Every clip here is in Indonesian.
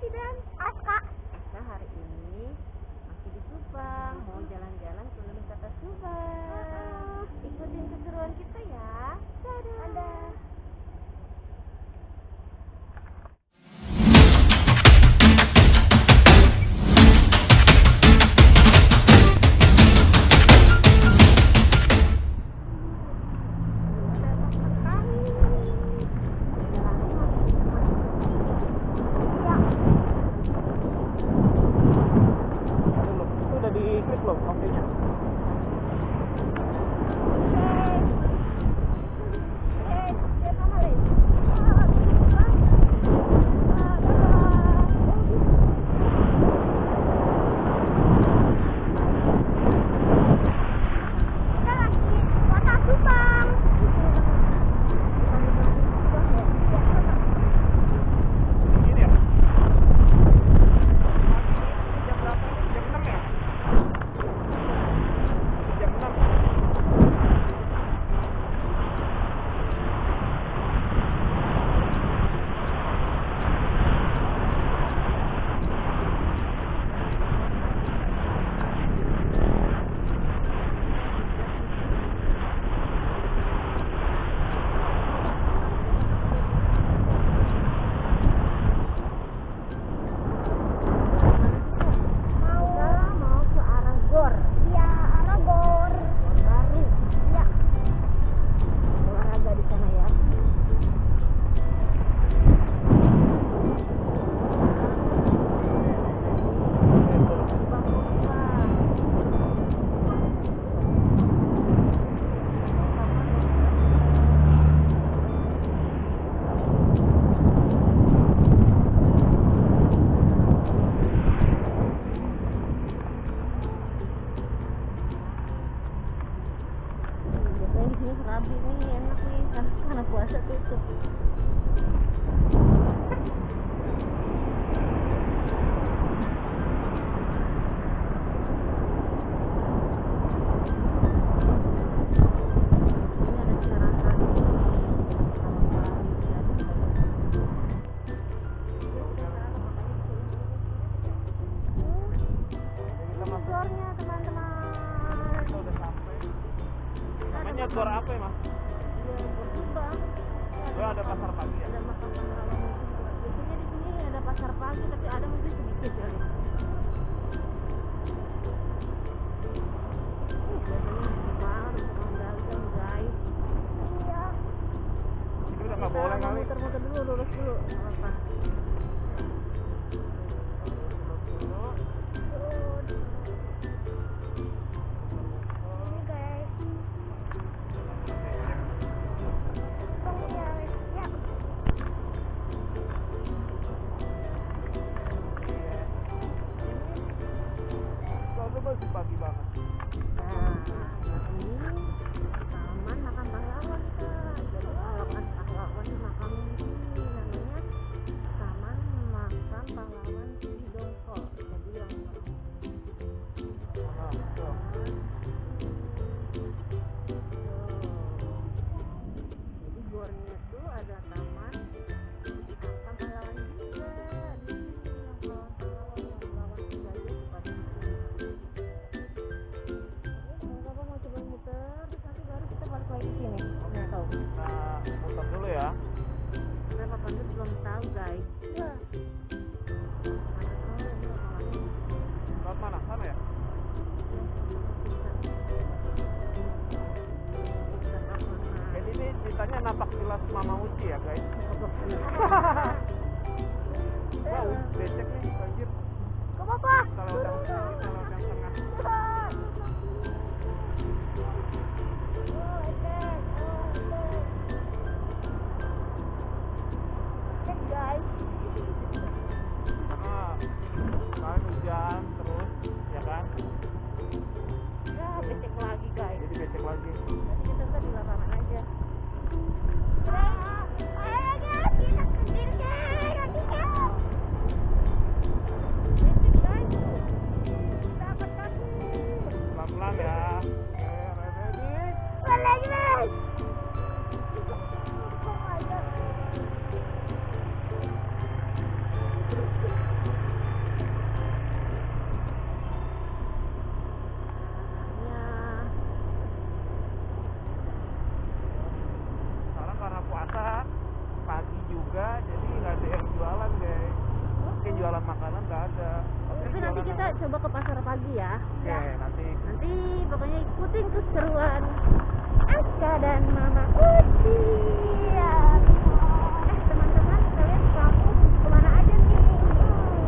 Lesti dan Aska. Kita hari ini masih di Subang, mau jalan-jalan ke wisata Subang. Ikutin keseruan kita ya. Dadah. Klik belum oke-nya? Rabu nih enak nih karena puasa tutup. Namanya Gor apa ya, Mas? Iya, Gor Subang. Oh, ada pasar pagi ya? Ada makan pahlawan juga. Biasanya di sini ada pasar pagi, tapi ada mungkin sedikit ya. Biasanya banget tukang dagang, guys. Iya. Ini udah nggak boleh kali. Muter-muter dulu, lurus dulu. Nggak apa-apa. Masih pagi banget. Nah, ini taman makam pahlawan, Kak. Jadi kalau kan pahlawan di makam ini namanya Taman Makam Pahlawan Sidongkol. Jadi yang jadi gornya itu ada taman makam pahlawan juga. Di sini yang pahlawan yang melawan penjajah pada muter, terus nanti baru kita balik lagi ke sini. Nah, tahu. Nah, muter dulu ya. Karena Pak Pandu belum tahu, guys. Ya. Lewat mana? Sana ya? Jadi ini ceritanya napak tilas Mama Uci ya, guys. Wow, becek nih, banjir. Gak apa-apa. Kalau udah tengah. Guys, kalian hujan terus, ya kan? ya becek lagi, guys. Jadi becek lagi. Nanti kita ntar di lapangan aja. Pelan-pelan ya. Ready? Oh my God. ya. Oke, nanti Nanti pokoknya ikutin keseruan Aska dan Mama Uci ya. Teman-teman, kalian kamu kemana aja nih?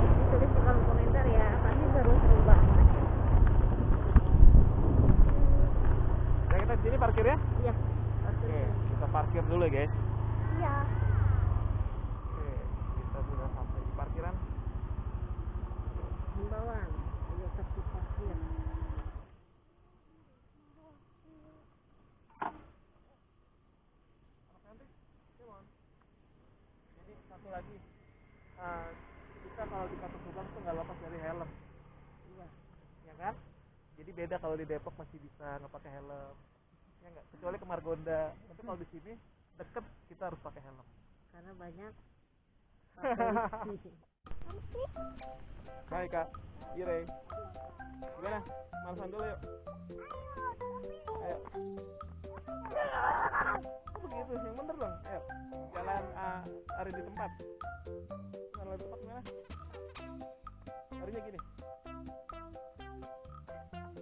Ditulis di kolom komentar ya, pasti seru-seru banget. ya kita di sini parkir ya. Iya, Oke, kita parkir dulu ya guys. iya. Oke, kita sudah sampai di parkiran. Himbauan, ayo tertib parkir. Jadi satu lagi, kita kalau di Kota Subang tuh nggak lepas dari helm, Iya. ya kan? Jadi beda kalau di Depok masih bisa nggak pakai helm, ya nggak? Kecuali ke Margonda. Tapi kalau di sini deket kita harus pakai helm. Karena banyak Hai Kak, Ire. Gimana? Malesan dulu yuk. Ayo. Oh, begitu, yang bener dong. Ayo, jalan lari di tempat. Lari di tempat gimana? Larinya gini.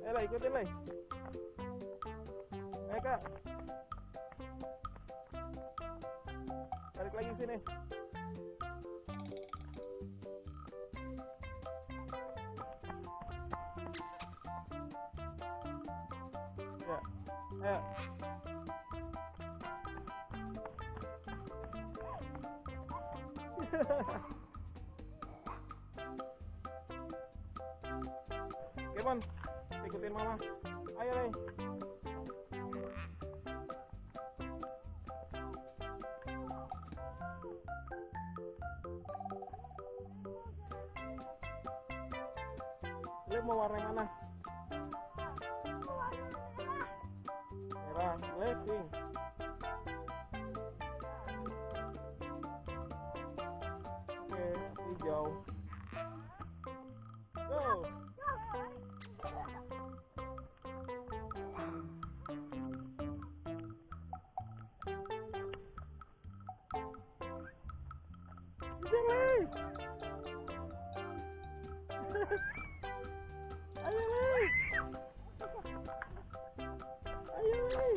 Ayo lah, ikutin lah. Ayo Kak. Balik lagi sini. Ya, ayo. Oke, Mon, ikutin mama. Ayo, Lei. Lei mau warna yang mana? Merah, Lei pink. Oke, hijau. Go. Kejar, Lei. Ayo, Lei. Ayo, Lei.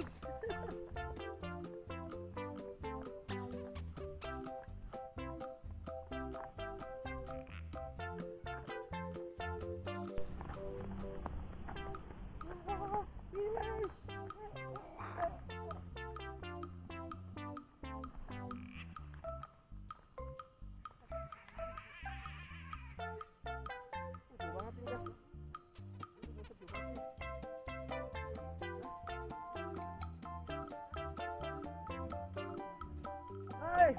Banget ini, guys. Hai.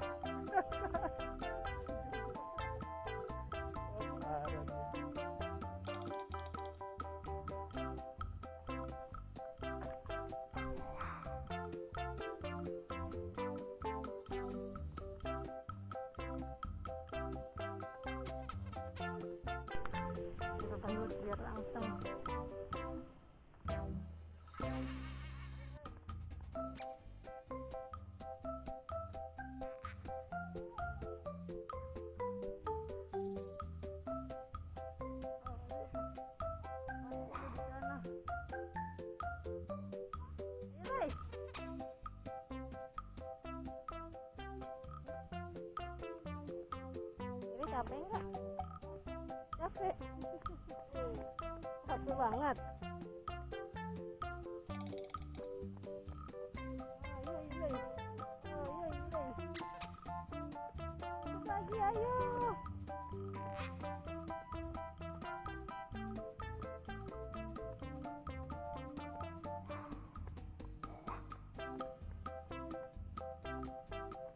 Kita tunggu biar langsung. Ini capek nggak? Capek. Capek banget. Lagi ayo.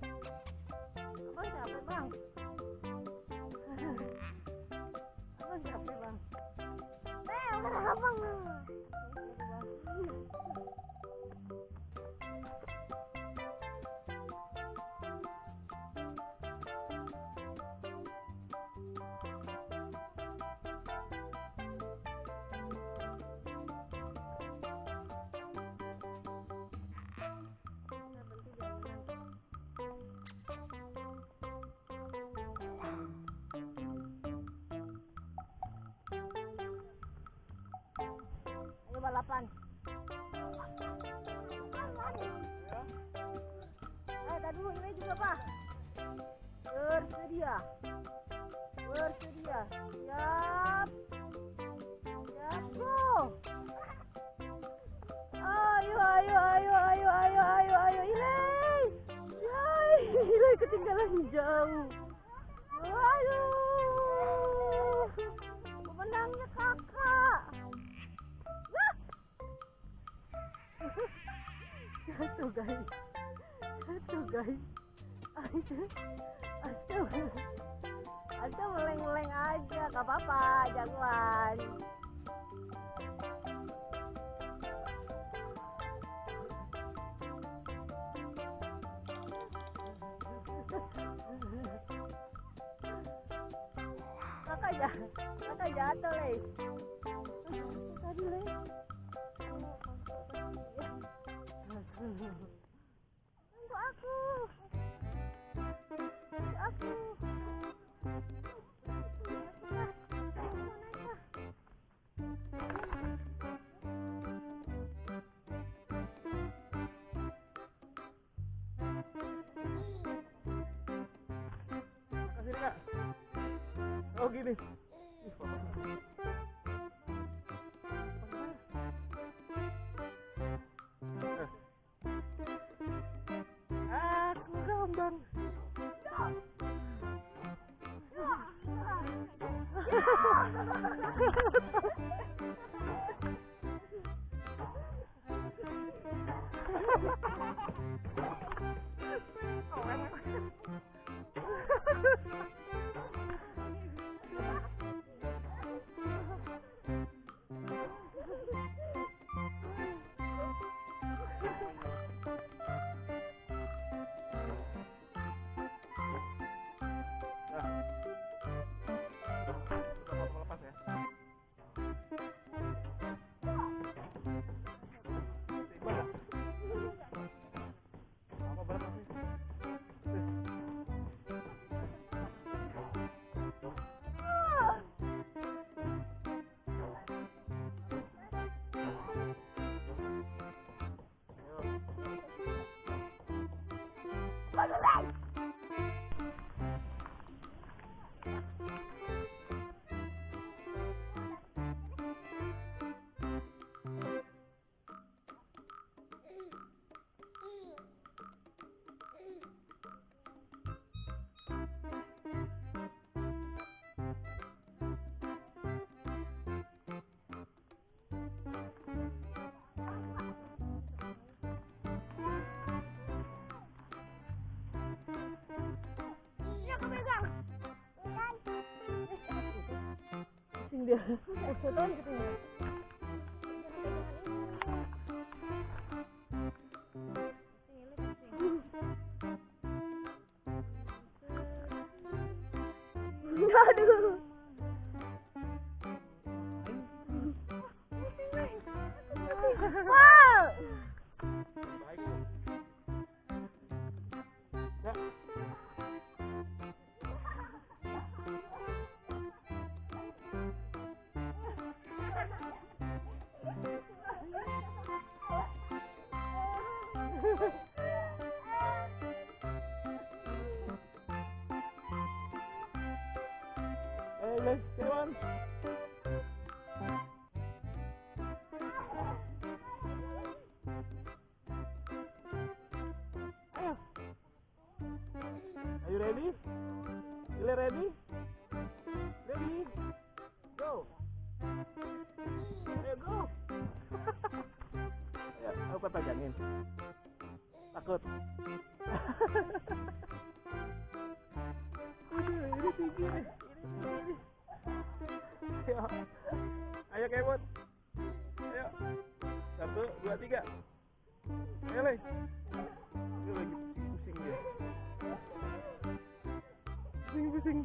Abang capek bang. Abang capek bang. Udah abang. balapan. Tadi dulu ini juga Pak. Bersedia. Bersedia. Siap. Siap. Go. Ayo. Ilai ketinggalan jauh. Ayo. Pemenangnya kakak. Jatuh guys. Aduh meleng-meleng aja, gak apa-apa, jagoan. Kakak jatuh, Le. Tadi, Le. Untuk aku. Kasih Kak. Oh gini. Aku gambang. Dia fotoan gitu ya. Aduh. Wow. Let's go on. Ayo. Are you ready? You ready? Ready? Go. Ayo go. Ayo, aku pegangin. Takut. Ini tinggi nih. Ini. Ayo Kemot. Ayo. 1, 2, 3. Ayo Le. Dia lagi pusing dia. Pusing.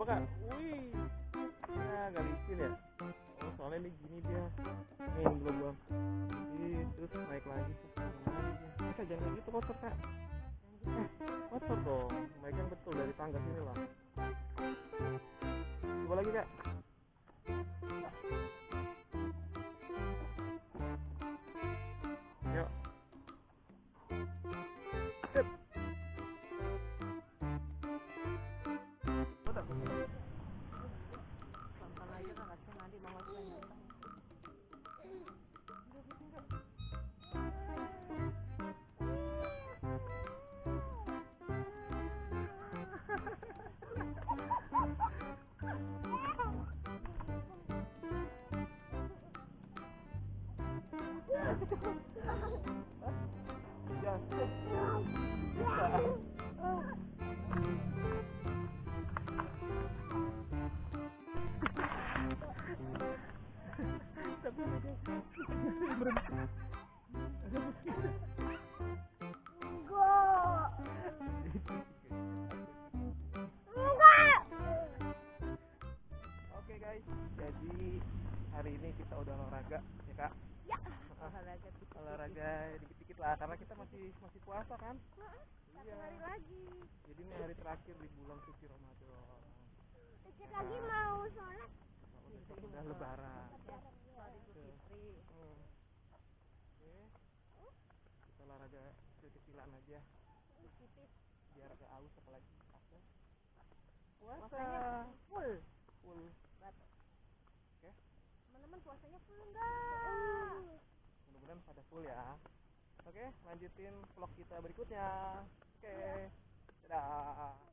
coba kak. Wih, ya gak licin ya. Oh soalnya ini gini dia. Nih belum belum. Terus naik lagi. Kak jangan kayak gitu kotor kak. Kotor dong. Megang betul dari tangga sini lah. Coba lagi kak. Yuk. Sip. Betul. Pelan-pelan aja kak, kasihan nanti bang Wasila nyantai. Oke guys, jadi hari ini kita udah olahraga ya kak. Ya, olahraga dikit-dikit. Olahraga dikit-dikit lah karena kita masih puasa kan. Satu hari lagi. Jadi ini hari terakhir di bulan suci Ramadan. Dikit lagi mau sholat. Udah lebaran. Idul Fitri. Oke. Kita olahraga kecil-kecilan aja Tipis. biar agak aus apalagi puasa. Puasanya full. Full. Batuk. Oke. Teman-teman puasanya full enggak? Mudah-mudahan pada full ya. Oke, lanjutin vlog kita berikutnya. Oke. Dadah.